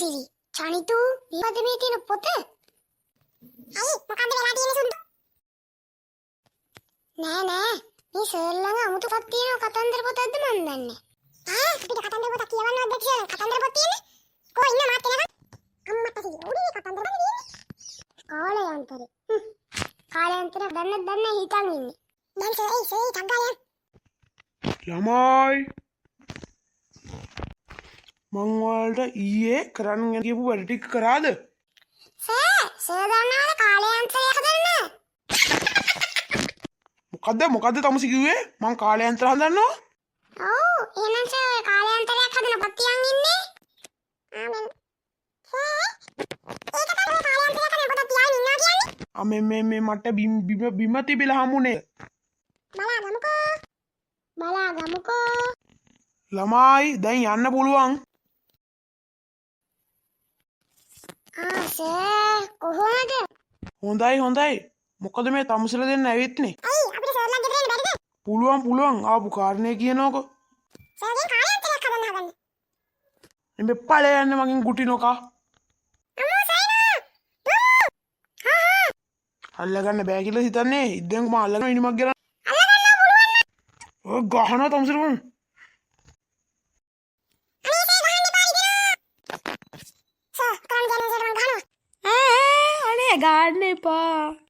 සිරි චනිතු මොකද මේ තියෙන පොත? අයි මොකද වෙලා තියෙන්නේ සුන්දු? නෑ මේ සර් ළඟ අමුතු පොත් තියෙන කතන්දර පොතක්ද මන් දන්නේ. අපිට කතන්දර පොතක් කියවන්නවද කියලා කතන්දර පොත් තියෙන්නේ. කො ඉන්න මාත් එනකන්. අම්මට සිරි උඩේ කතන්දර පොත තියෙන්නේ. කාලයන්තරේ. කාලයන්තර දන්නේ හිතන් ඉන්නේ. දැන් සර් චංගාලයන්. ළමයි මං ඔයාලට ඊයේ කරන්න කියපු වැඩ ටික කරාද? සර් දන්නවද කාලයන්තරය හදන්න? මොකද්ද තමුසි කිව්වේ? මං කාලයන්තර හදන්නවා. ඔව් එහෙනම් සර් කාලයන්තරයක් හදන පොත් තියන් ඉන්නේ. ආමෙන්. මේ මට බිම තිබිලා හමුනේ. බලාගමුකෝ. ළමයි දැන් යන්න පුළුවන්. සර් කොහොමද? හොඳයි. මොකද මේ තමුසල දෙන්න ඇවිත්නේ. අපිට සර්ලා ගෙදර එන්න බැරිද? පුළුවන් ආපු කාරණේ කියනකො. සර්ගෙන් කාලයන්තරයක් හදන්න හදන්නේ. මේ ඵලය යන්න මගෙන් ගුටි නොකා. අල්ලගන්න බෑ කියලා හිතන්නේ. ඉතින් මම අල්ලගෙන ඉනිමක් ගන්න. අල්ලගන්න පුළුවන් නම්. ඔය ගහනවා තමුසල මම. අනේ ගහන්න එපා.